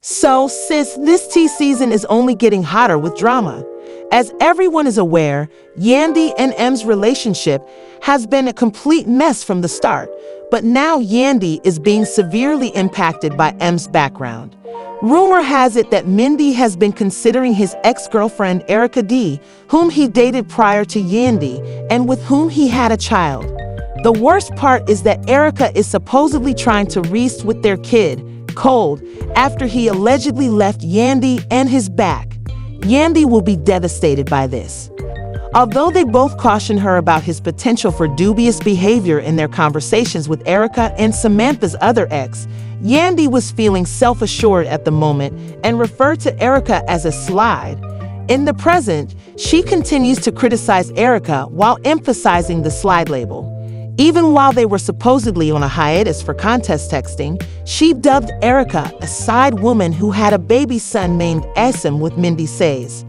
So, sis, this tea season is only getting hotter with drama. As everyone is aware, Yandy and M's relationship has been a complete mess from the start, but now Yandy is being severely impacted by M's background. Rumor has it that Mindy has been considering his ex-girlfriend Erica D, whom he dated prior to Yandy and with whom he had a child. The worst part is that Erica is supposedly trying to reast with their kid, Cold, after he allegedly left Yandy and his back. Yandy will be devastated by this. Although they both caution her about his potential for dubious behavior in their conversations with Erica and Samantha's other ex, Yandy was feeling self-assured at the moment and referred to Erica as a slide. In the present, she continues to criticize Erica while emphasizing the slide label. Even while they were supposedly on a hiatus for contest texting, she dubbed Erica a side woman who had a baby son named Asim with Mendeecees.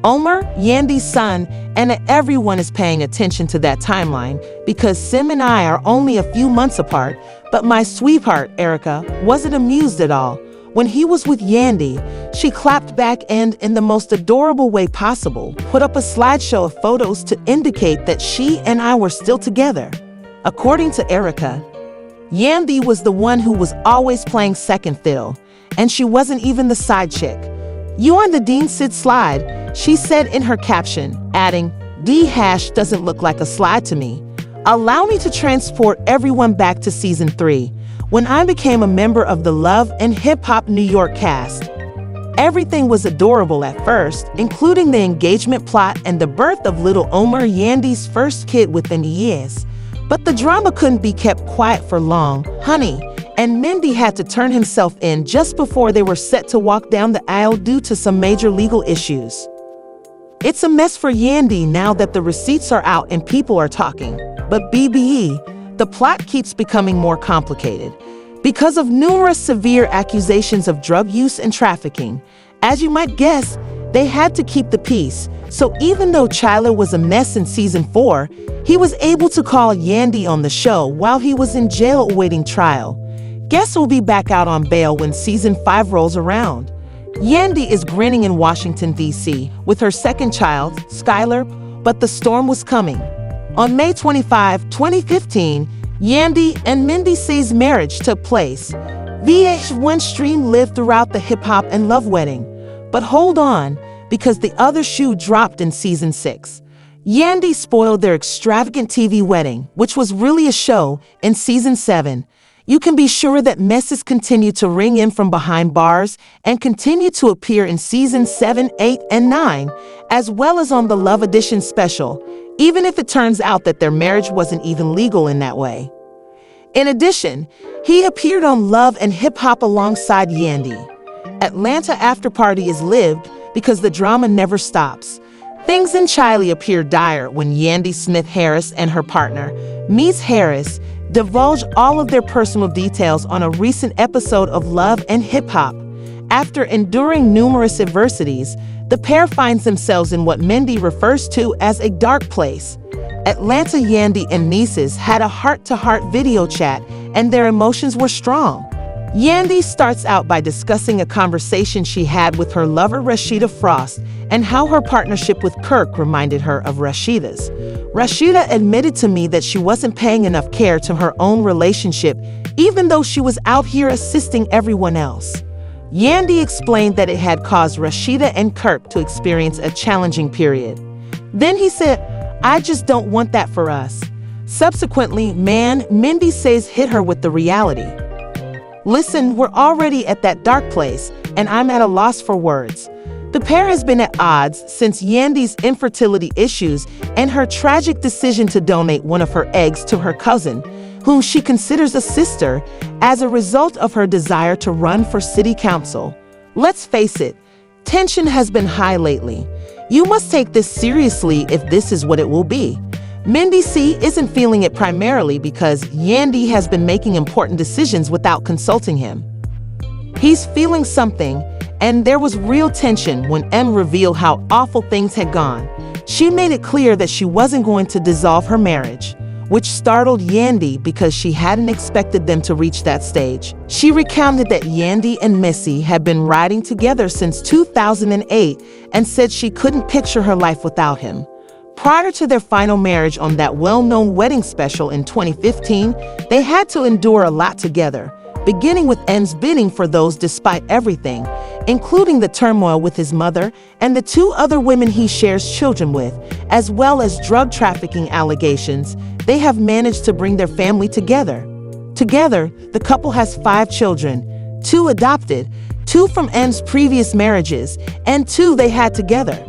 Omer, Yandy's son, and everyone is paying attention to that timeline because Sim and I are only a few months apart, but my sweetheart, Erica, wasn't amused at all. When he was with Yandy, she clapped back and, in the most adorable way possible, put up a slideshow of photos to indicate that she and I were still together. According to Erica, Yandy was the one who was always playing second fiddle, and she wasn't even the side chick. "You on the Dean Sid slide," she said in her caption, adding, "D# doesn't look like a slide to me." Allow me to transport everyone back to season 3, when I became a member of the Love and Hip Hop New York cast. Everything was adorable at first, including the engagement plot and the birth of little Omer, Yandy's first kid within years. But the drama couldn't be kept quiet for long, honey, and Mindy had to turn himself in just before they were set to walk down the aisle due to some major legal issues. It's a mess for Yandy now that the receipts are out and people are talking. But BBE, the plot keeps becoming more complicated. Because of numerous severe accusations of drug use and trafficking, as you might guess, they had to keep the peace. So even though Chyler was a mess in season 4, he was able to call Yandy on the show while he was in jail awaiting trial. Guess we'll be back out on bail when season 5 rolls around. Yandy is grinning in Washington, D.C. with her second child, Skylar, but the storm was coming. On May 25, 2015, Yandy and Mendeecees' marriage took place. VH1 stream lived throughout the hip-hop and love wedding. But hold on, because the other shoe dropped in season 6. Yandy spoiled their extravagant TV wedding, which was really a show, in season 7. You can be sure that messes continue to ring in from behind bars and continue to appear in season 7, 8, and 9, as well as on the Love Edition special, even if it turns out that their marriage wasn't even legal in that way. In addition, he appeared on Love and Hip Hop alongside Yandy. Atlanta After Party is lived because the drama never stops. Things in Chyler appear dire when Yandy Smith Harris and her partner, Mies Harris, divulge all of their personal details on a recent episode of Love and Hip Hop. After enduring numerous adversities, the pair finds themselves in what Mindy refers to as a dark place. Atlanta Yandy and Mendeecees had a heart-to-heart video chat, and their emotions were strong. Yandy starts out by discussing a conversation she had with her lover Rashida Frost and how her partnership with Kirk reminded her of Rashida's. Rashida admitted to me that she wasn't paying enough care to her own relationship, even though she was out here assisting everyone else. Yandy explained that it had caused Rashida and Kirk to experience a challenging period. Then he said, "I just don't want that for us." Subsequently, Mendeecees hit her with the reality. "Listen, we're already at that dark place, and I'm at a loss for words." The pair has been at odds since Yandy's infertility issues and her tragic decision to donate one of her eggs to her cousin, whom she considers a sister, as a result of her desire to run for city council. Let's face it, tension has been high lately. You must take this seriously if this is what it will be. Mendeecees isn't feeling it primarily because Yandy has been making important decisions without consulting him. He's feeling something, and there was real tension when M revealed how awful things had gone. She made it clear that she wasn't going to dissolve her marriage. which startled Yandy because she hadn't expected them to reach that stage. She recounted that Yandy and Missy had been riding together since 2008 and said she couldn't picture her life without him. Prior to their final marriage on that well-known wedding special in 2015, they had to endure a lot together, beginning with N's bidding for those despite everything, including the turmoil with his mother and the 2 other women he shares children with, as well as drug trafficking allegations. They have managed to bring their family together. Together, the couple has 5 children, 2 adopted, 2 from N's previous marriages, and 2 they had together.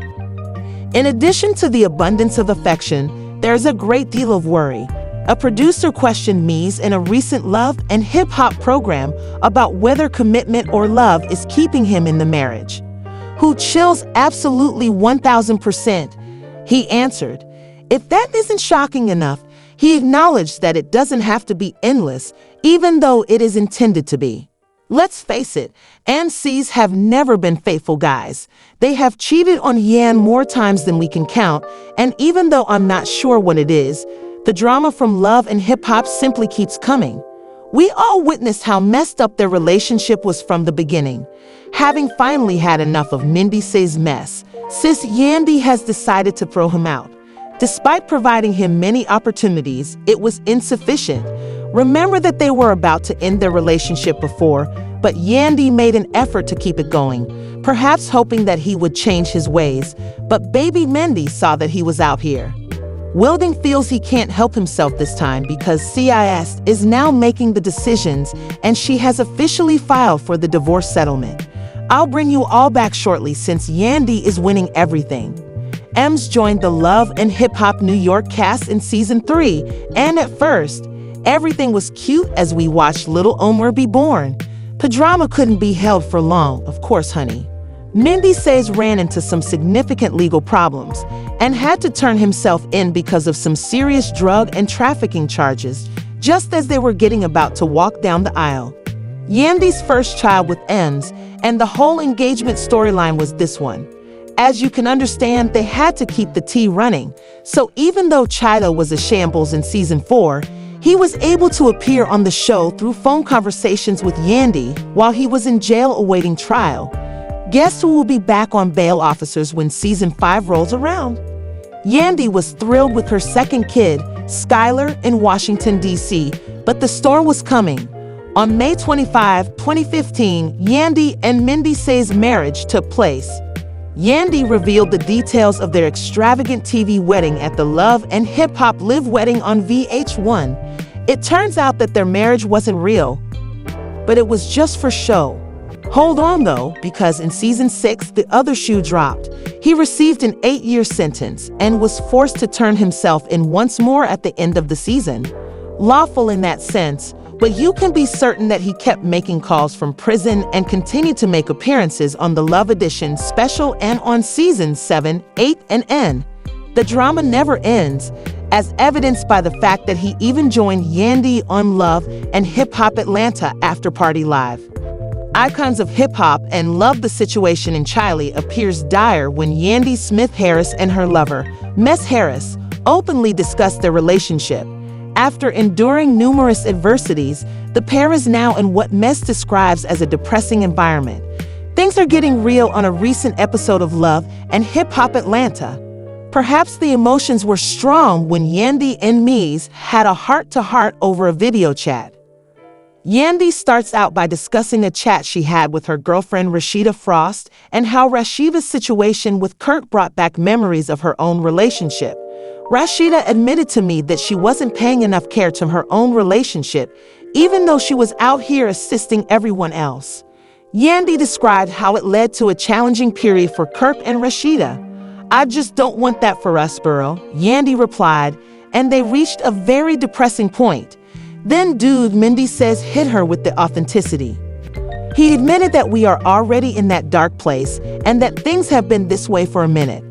In addition to the abundance of affection, there's a great deal of worry. A producer questioned Mies in a recent Love and Hip Hop program about whether commitment or love is keeping him in the marriage. Who chills absolutely 1000%. He answered, if that isn't shocking enough, he acknowledged that it doesn't have to be endless, even though it is intended to be. Let's face it, Mendeecees have never been faithful guys. They have cheated on Yan more times than we can count, and even though I'm not sure what it is, the drama from Love and Hip Hop simply keeps coming. We all witnessed how messed up their relationship was from the beginning. Having finally had enough of Mendeecees' mess, sis Yandy has decided to throw him out. Despite providing him many opportunities, it was insufficient. Remember that they were about to end their relationship before, but Yandy made an effort to keep it going, perhaps hoping that he would change his ways, but baby Mendy saw that he was out here. Wilding feels he can't help himself this time because CIS is now making the decisions and she has officially filed for the divorce settlement. I'll bring you all back shortly since Yandy is winning everything. Ems joined the Love and Hip Hop New York cast in season 3, and at first, everything was cute as we watched little Omer be born. The drama couldn't be held for long, of course, honey. Mendeecees ran into some significant legal problems and had to turn himself in because of some serious drug and trafficking charges, just as they were getting about to walk down the aisle. Yandy's first child with Ems, and the whole engagement storyline was this one. As you can understand, they had to keep the tea running, so even though Chido was a shambles in season 4, he was able to appear on the show through phone conversations with Yandy while he was in jail awaiting trial. Guess who will be back on bail officers when season 5 rolls around? Yandy was thrilled with her second kid, Skylar, in Washington, D.C., but the storm was coming. On May 25, 2015, Yandy and Mendeecees' marriage took place. Yandy revealed the details of their extravagant TV wedding at the Love and Hip Hop Live wedding on VH1. It turns out that their marriage wasn't real, but it was just for show. Hold on though, because in season 6, the other shoe dropped. He received an 8-year sentence and was forced to turn himself in once more at the end of the season. Lawful in that sense, but you can be certain that he kept making calls from prison and continued to make appearances on the Love Edition special and on seasons 7, 8, and N. The drama never ends, as evidenced by the fact that he even joined Yandy on Love and Hip Hop Atlanta After Party Live. Icons of hip-hop and Love the situation in Chile appears dire when Yandy Smith Harris and her lover, Mess Harris, openly discussed their relationship. After enduring numerous adversities, the pair is now in what Mess describes as a depressing environment. Things are getting real on a recent episode of Love and Hip Hop Atlanta. Perhaps the emotions were strong when Yandy and Mies had a heart-to-heart over a video chat. Yandy starts out by discussing a chat she had with her girlfriend Rashida Frost and how Rashida's situation with Kirk brought back memories of her own relationship. Rashida admitted to me that she wasn't paying enough care to her own relationship, even though she was out here assisting everyone else. Yandy described how it led to a challenging period for Kirk and Rashida. I just don't want that for us, bro, Yandy replied, and they reached a very depressing point. Then dude Mendeecees hit her with the authenticity. He admitted that we are already in that dark place and that things have been this way for a minute.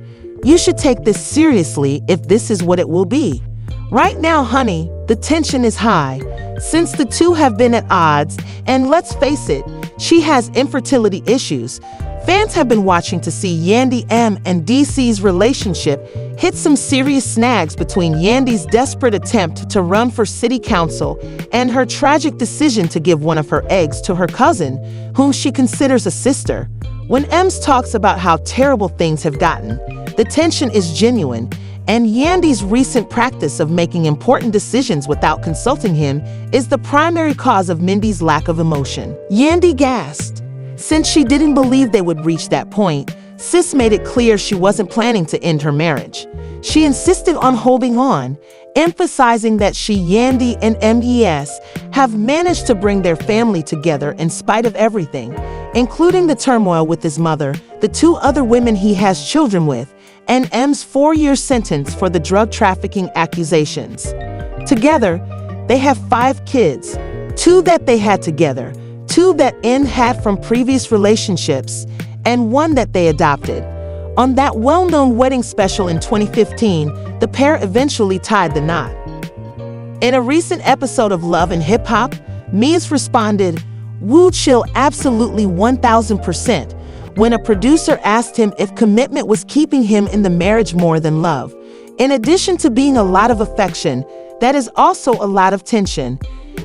You should take this seriously if this is what it will be. Right now, honey, the tension is high, since the two have been at odds, and let's face it, she has infertility issues. Fans have been watching to see Yandy M and DC's relationship, hit some serious snags between Yandy's desperate attempt to run for city council and her tragic decision to give one of her eggs to her cousin, whom she considers a sister. When Ems talks about how terrible things have gotten, the tension is genuine, and Yandy's recent practice of making important decisions without consulting him is the primary cause of Mindy's lack of emotion. Yandy gasped. Since she didn't believe they would reach that point, Sis made it clear she wasn't planning to end her marriage. She insisted on holding on, emphasizing that she, Yandy, and Mes have managed to bring their family together in spite of everything, including the turmoil with his mother, the 2 other women he has children with, and M's 4-year sentence for the drug trafficking accusations. Together, they have 5 kids, 2 that they had together, 2 that N had from previous relationships, and 1 that they adopted. On that well-known wedding special in 2015, the pair eventually tied the knot. In a recent episode of Love and Hip Hop, Mies responded, "Woo chill absolutely 1000%, when a producer asked him if commitment was keeping him in the marriage more than love. In addition to being a lot of affection, that is also a lot of tension.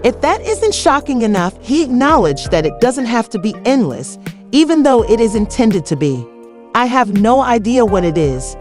If that isn't shocking enough, he acknowledged that it doesn't have to be endless, even though it is intended to be. I have no idea what it is.